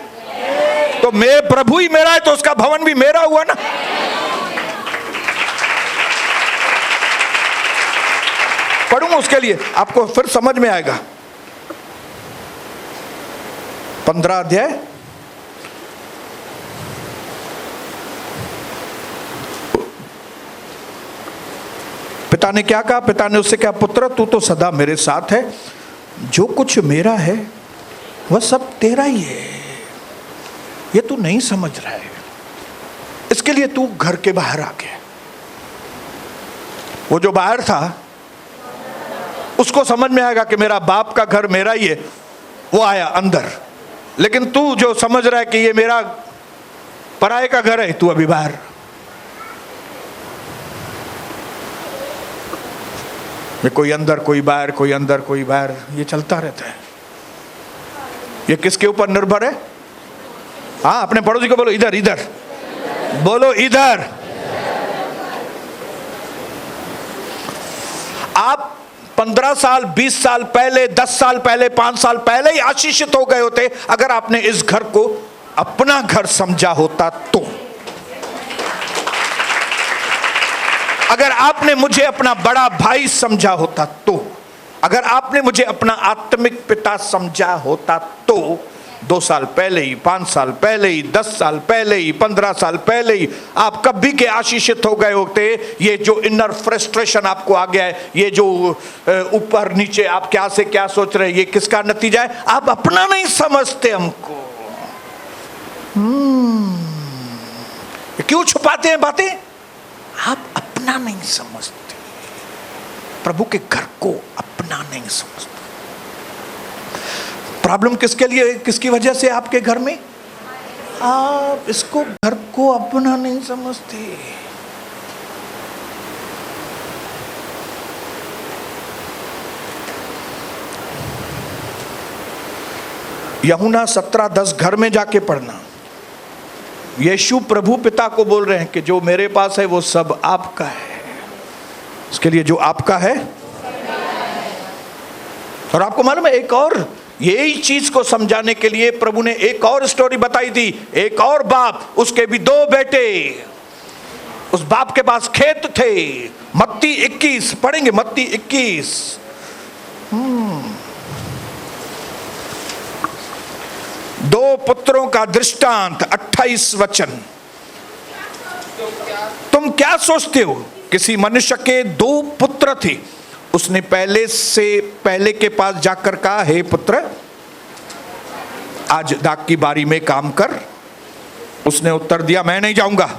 तो मैं प्रभु ही मेरा है तो उसका भवन भी मेरा हुआ ना। पढ़ूंगा उसके लिए, आपको फिर समझ में आएगा। 15 अध्याय पिता ने क्या कहा? पिता ने उससे कहा, पुत्र तू तो सदा मेरे साथ है, जो कुछ मेरा है वह सब तेरा ही है। ये तू नहीं समझ रहा है, इसके लिए तू घर के बाहर आ गया। वो जो बाहर था उसको समझ में आएगा कि मेरा बाप का घर मेरा ही है, वो आया अंदर। लेकिन तू जो समझ रहा है कि ये मेरा पराये का घर है, तू अभी बाहर। कोई अंदर कोई बाहर, कोई अंदर कोई बाहर, ये चलता रहता है। ये किसके ऊपर निर्भर है? हाँ, अपने पड़ोसी को बोलो इधर, इधर बोलो, इधर। आप 15 साल, 20 साल पहले, 10 साल पहले, 5 साल पहले ही आशीषित हो गए होते अगर आपने इस घर को अपना घर समझा होता तो। अगर आपने मुझे अपना बड़ा भाई समझा होता तो, अगर आपने मुझे अपना आत्मिक पिता समझा होता तो, 2 साल पहले ही, 5 साल पहले ही, 10 साल पहले ही, 15 साल पहले ही आप कभी के आशीषित हो गए होते। ये जो इनर फ्रस्ट्रेशन आपको आ गया है, ये जो ऊपर नीचे आप क्या से क्या सोच रहे हैं, ये किसका नतीजा है? आप अपना नहीं समझते हमको। क्यों छुपाते हैं बातें? आप अपना नहीं समझते, प्रभु के घर को अपना नहीं समझते। प्रॉब्लम किसके लिए, किसकी वजह से आपके घर में? आप इसको, घर को अपना नहीं समझते। यूहन्ना 17:10 घर में जाके पढ़ना। यीशु प्रभु पिता को बोल रहे हैं कि जो मेरे पास है वो सब आपका है। इसके लिए जो आपका है, और आपको मालूम है एक और, यही चीज को समझाने के लिए प्रभु ने एक और स्टोरी बताई थी। एक और बाप, उसके भी 2 बेटे। उस बाप के पास खेत थे। मत्ती 21 पढ़ेंगे, मत्ती 21। 2 पुत्रों का दृष्टांत, 28 वचन। तुम क्या सोचते हो? किसी मनुष्य के 2 पुत्र थे। उसने पहले के पास जाकर कहा, हे पुत्र, आज दाख की बारी में काम कर। उसने उत्तर दिया, मैं नहीं जाऊंगा।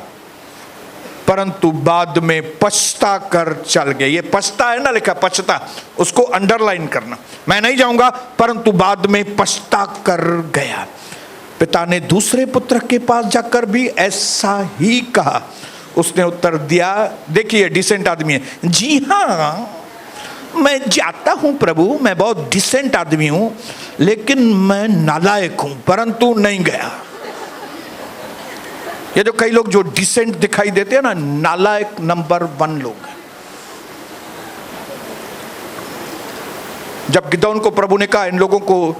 परंतु बाद में पछता कर चल गए। ये पछता है ना, लिखा पछता, उसको अंडरलाइन करना। मैं नहीं जाऊंगा, परंतु बाद में पछता कर गया। पिता ने दूसरे पुत्र के पास जाकर भी ऐसा ही कहा। उसने उत्तर दिया, देखिए डिसेंट आदमी है, जी हाँ मैं जाता हूं प्रभु, मैं बहुत डिसेंट आदमी हूं, लेकिन मैं नालायक हूं, परंतु नहीं गया। ये जो कई लोग जो डिसेंट दिखाई देते हैं ना, नालायक नंबर 1 लोग हैं। जब गिदौन को प्रभु ने कहा इन लोगों को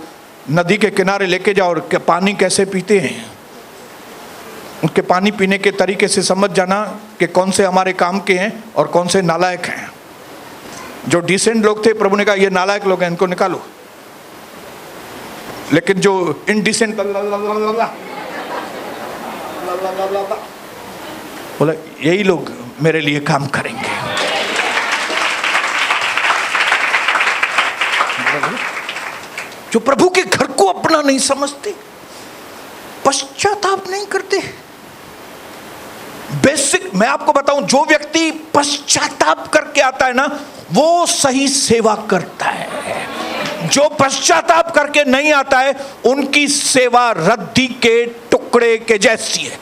नदी के किनारे लेके जाओ और पानी कैसे पीते हैं, उनके पानी पीने के तरीके से समझ जाना कि कौन से हमारे काम के हैं और कौन से नालायक हैं। जो डिसेंट लोग थे, प्रभु ने कहा ये नालायक लोग हैं, इनको निकालो। लेकिन जो इनडिसेंट बोला, यही लोग मेरे लिए काम करेंगे। जो प्रभु के घर को अपना नहीं समझते, पश्चाताप नहीं करते। बेसिक मैं आपको बताऊं, जो व्यक्ति पश्चाताप करके आता है ना, वो सही सेवा करता है। जो पश्चाताप करके नहीं आता है, उनकी सेवा रद्दी के टुकड़े के जैसी है,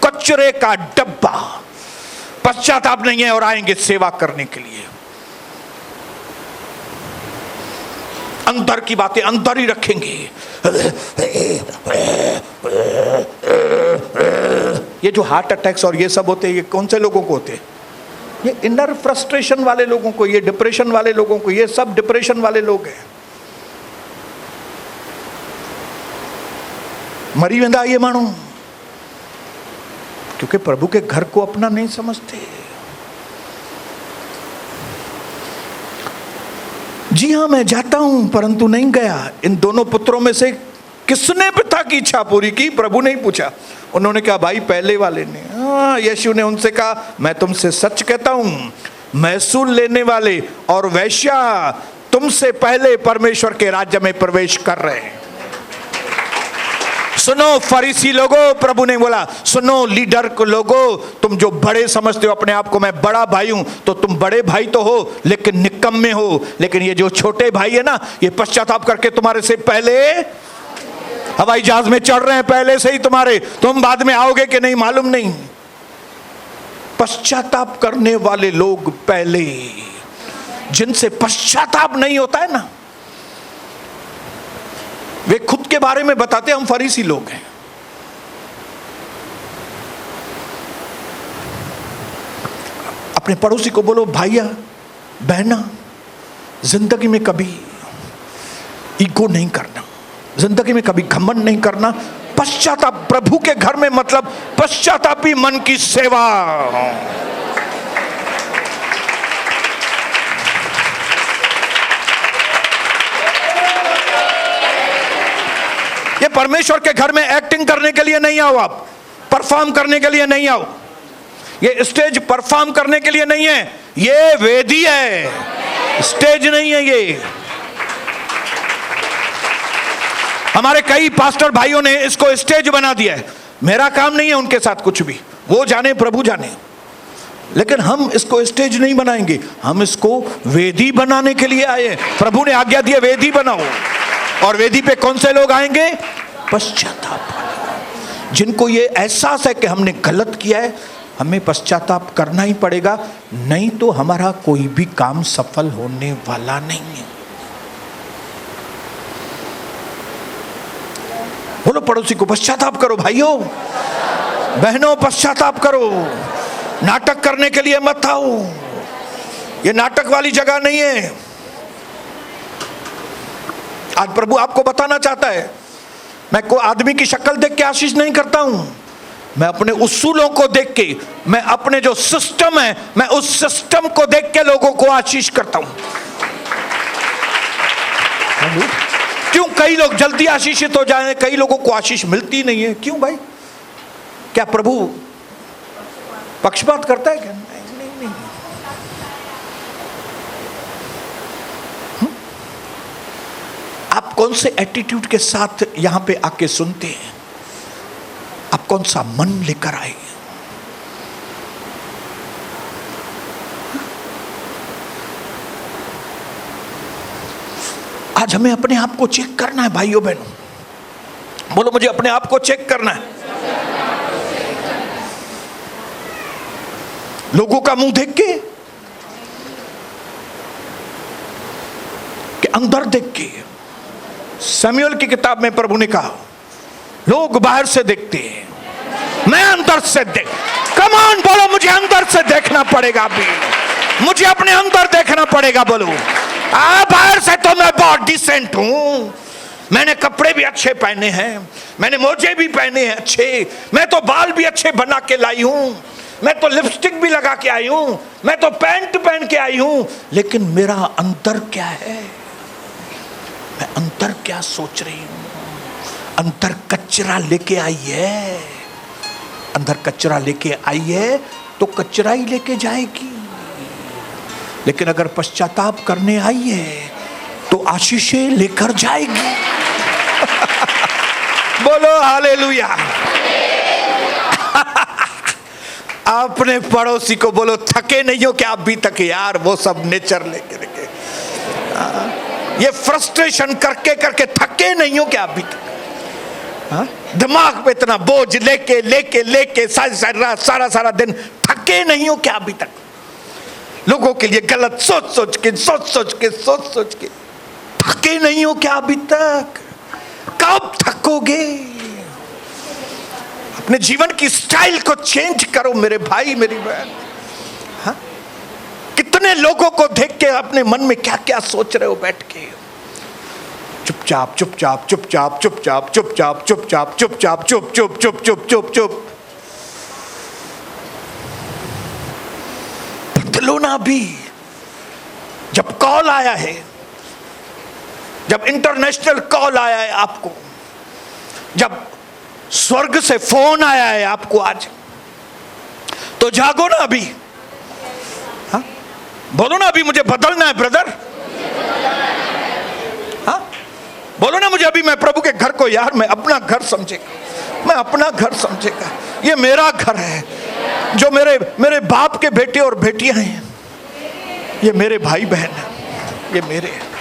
कचरे का डब्बा। पश्चाताप नहीं है और आएंगे सेवा करने के लिए। अंदर की बातें अंदर ही रखेंगे। ये जो हार्ट अटैक्स और ये सब होते हैं, ये कौन से लोगों को होते हैं? ये इनर फ्रस्ट्रेशन वाले लोगों को, ये डिप्रेशन वाले लोगों को, ये सब डिप्रेशन वाले लोग हैं। मरी वेंदा ये मानो, क्योंकि प्रभु के घर को अपना नहीं समझते। जी हाँ मैं जाता हूं, परंतु नहीं गया। इन दोनों पुत्रों में से किसने पिता की इच्छा पूरी की? प्रभु ने ही पूछा। उन्होंने कहा भाई पहले वाले ने। यीशु ने उनसे कहा, मैं तुमसे सच कहता हूं, महसूल लेने वाले और वैश्या तुमसे पहले परमेश्वर के राज्य में प्रवेश कर रहे हैं। सुनो फरीसी लोगों, प्रभु ने बोला, सुनो लीडर को लोगों, तुम जो बड़े समझते हो अपने आप को, मैं बड़ा भाई हूं, तो तुम बड़े भाई तो हो लेकिन निकम्मे हो। लेकिन ये जो छोटे भाई है ना, ये पश्चाताप करके तुम्हारे से पहले हवाई जहाज में चढ़ रहे हैं, पहले से ही तुम्हारे, तुम बाद में आओगे कि नहीं मालूम नहीं। पश्चाताप करने वाले लोग पहले, जिनसे पश्चाताप नहीं होता है ना, वे खुद के बारे में बताते हम फरीसी लोग हैं। अपने पड़ोसी को बोलो, भाइया बहना, जिंदगी में कभी ईगो नहीं करना, जिंदगी में कभी घमंड नहीं करना। पश्चाताप प्रभु के घर में मतलब पश्चातापी मन की सेवा। ये परमेश्वर के घर में एक्टिंग करने के लिए नहीं आओ, आप परफॉर्म करने के लिए नहीं आओ। ये स्टेज परफॉर्म करने के लिए नहीं है, ये वेदी है, स्टेज नहीं है ये। हमारे कई पास्टर भाइयों ने इसको स्टेज बना दिया है। मेरा काम नहीं है उनके साथ कुछ भी, वो जाने प्रभु जाने, लेकिन हम इसको स्टेज नहीं बनाएंगे, हम इसको वेदी बनाने के लिए आए। प्रभु ने आज्ञा दी, वेदी बनाओ। और वेदी पे कौन से लोग आएंगे? पश्चाताप, जिनको ये एहसास है कि हमने गलत किया है, हमें पश्चाताप करना ही पड़ेगा, नहीं तो हमारा कोई भी काम सफल होने वाला नहीं है। बोलो पड़ोसी को, पश्चाताप करो भाइयों। बहनों पश्चाताप करो, नाटक करने के लिए मत आओ, ये नाटक वाली जगह नहीं है। आज प्रभु आपको बताना चाहता है, मैं कोई आदमी की शक्ल देख के आशीष नहीं करता हूं, मैं अपने उसूलों को देख के, मैं अपने जो सिस्टम है, मैं उस सिस्टम को देख के लोगों को आशीष करता हूं। क्यों कई लोग जल्दी आशीषित हो जाए, कई लोगों को आशीष मिलती नहीं है? क्यों भाई? क्या प्रभु पक्षपात करता है क्या? नहीं। आप कौन से एटीट्यूड के साथ यहां पे आके सुनते हैं? आप कौन सा मन लेकर आए? आज हमें अपने आप को चेक करना है भाइयों बहनों। बोलो, मुझे अपने आप को चेक करना है। लोगों का मुंह देख के, कि अंदर देख के। सैमुएल की किताब में प्रभु ने कहा, लोग बाहर से देखते हैं, मैं अंदर से देख। कम ऑन, बोलो, मुझे अंदर से देखना पड़ेगा अभी, मुझे अपने अंदर देखना पड़ेगा। बोलो, बाहर से तो मैं बहुत डिसेंट हूं, मैंने कपड़े भी अच्छे पहने हैं, मैंने मोजे भी पहने हैं अच्छे, मैं तो बाल भी अच्छे बना के लाई हूं, मैं तो लिपस्टिक भी लगा के आई हूं, मैं तो पैंट पहन के आई हूं, लेकिन मेरा अंदर क्या है? मैं अंदर क्या सोच रही हूं? अंदर कचरा लेके आई है, अंदर कचरा लेके आई है तो कचरा ही लेके जाएगी। लेकिन अगर पश्चाताप करने आई है तो आशीषें लेकर जाएगी। बोलो हालेलुया। अपने पड़ोसी को बोलो, थके नहीं हो क्या अभी तक यार? वो सब नेचर लेके ये फ्रस्ट्रेशन करके करके थके नहीं हो क्या अभी तक? दिमाग पे इतना बोझ लेके लेके लेके सारा दिन थके नहीं हो क्या अभी तक? लोगों के लिए गलत सोच सोच के थके नहीं हो क्या अभी तक? कब थकोगे? अपने जीवन की स्टाइल को चेंज करो मेरे भाई मेरी बहन। हाँ? कितने लोगों को देख के अपने मन में क्या क्या सोच रहे हो बैठ के? चुपचाप चुपचाप चुपचाप चुपचाप चुपचाप चुपचाप चुपचाप चुप चुप चुप चुप चुप चुप। बदलो ना भी। जब कॉल आया है, जब इंटरनेशनल कॉल आया है आपको, जब स्वर्ग से फोन आया है आपको आज, तो जागो ना अभी। हाँ? बोलो ना अभी मुझे बदलना है ब्रदर। हाँ? बोलो ना मुझे अभी, मैं प्रभु के घर को यार मैं अपना घर समझेगा, मैं अपना घर समझेगा, ये मेरा घर है। जो मेरे बाप के बेटे और बेटियां हैं, ये मेरे भाई बहन हैं, ये मेरे हैं।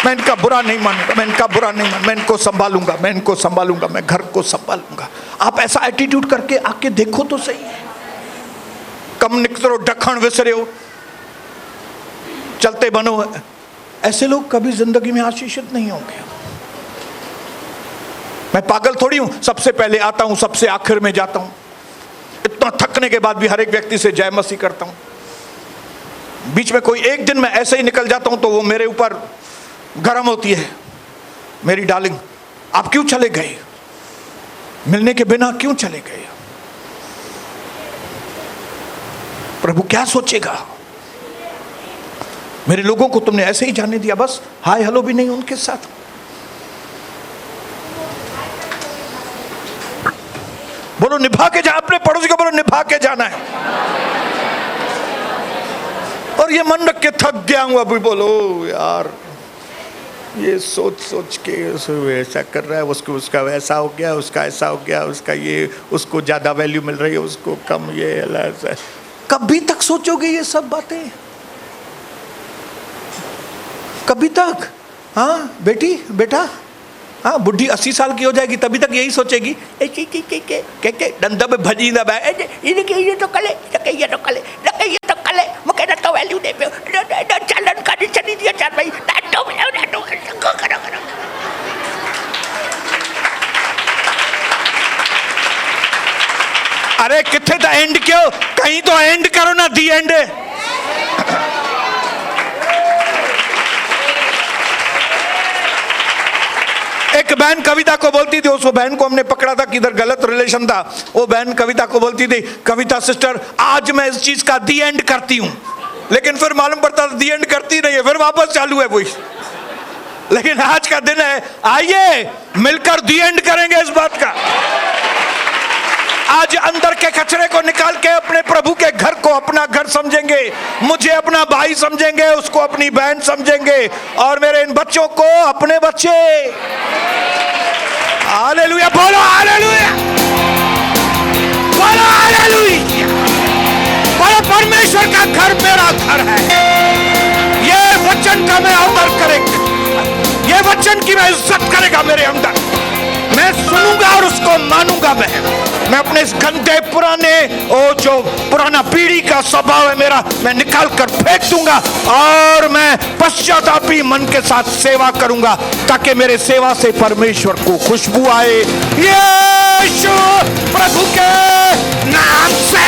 मैं इनका बुरा नहीं मानूंगा, मैं इनका बुरा नहीं मान, मैं इनको संभालूंगा, मैं इनको संभालूंगा, मैं घर को संभालूंगा। आप ऐसा एटीट्यूड करके आके देखो तो सही है। कम निकलो डखण विसरे हो, चलते बनो, ऐसे लोग कभी जिंदगी में आशीषित नहीं होंगे। मैं पागल थोड़ी हूं, सबसे पहले आता हूं, सबसे आखिर में जाता हूं। इतना थकने के बाद भी हर एक व्यक्ति से जय मसीह करता हूं। बीच में कोई एक दिन मैं ऐसे ही निकल जाता हूं तो वो मेरे ऊपर गरम होती है, मेरी डार्लिंग आप क्यों चले गए, मिलने के बिना क्यों चले गए? प्रभु क्या सोचेगा? मेरे लोगों को तुमने ऐसे ही जाने दिया, बस हाय हेलो भी नहीं उनके साथ। बोलो निभा के जा, अपने पड़ोसी को बोलो निभा के जाना है। और ये मन रख के थक गया हूं अभी, बोलो यार ये सोच सोच के ऐसा कर रहा है, उसको उसका वैसा हो गया, उसका ऐसा हो गया, उसका ये, उसको ज्यादा वैल्यू मिल रही है, उसको कम, ये ऐसा। कभी तक सोचोगे ये सब बातें? कभी तक? हाँ बेटी बेटा, हाँ बुढ़ी 80 साल की हो जाएगी तभी तक यही सोचेगी, डंडा में भजी ना भाई, ये तो कले, ये तो कले, ये तो कले, मुझे ना तो वैल्यू दे, चलन का नहीं दिया चार भाई, अरे किथे दा एंड क्यों, कहीं तो एंड करो ना, दी एंड। एक बहन कविता को बोलती थी, उस बहन को हमने पकड़ा था किधर गलत रिलेशन था। वो बहन कविता को बोलती थी, कविता सिस्टर आज मैं इस चीज का दी एंड करती हूं, लेकिन फिर मालूम पड़ता दी एंड करती नहीं है, फिर वापस चालू है वही। लेकिन आज का दिन है, आइए मिलकर दी एंड करेंगे इस बात का। आज अंदर के कचरे को निकाल के अपने प्रभु के घर को अपना घर समझेंगे, मुझे अपना भाई समझेंगे, उसको अपनी बहन समझेंगे, और मेरे इन बच्चों को अपने बच्चे। हालेलुया, बोलो हालेलुया, बोलो हालेलुया, बोलो परमेश्वर का घर मेरा घर है। ये वचन का मैं आदर करेगा, ये वचन की मैं इज्जत करेगा मेरे अंदर, मैं सुनूंगा और उसको मानूंगा। मैं अपने इस गंदे पुराने जो पुराना पीढ़ी का स्वभाव है मेरा, मैं निकाल कर फेंक दूंगा और मैं पश्चातापी मन के साथ सेवा करूंगा, ताकि मेरे सेवा से परमेश्वर को खुशबू आए। यीशु प्रभु के नाम से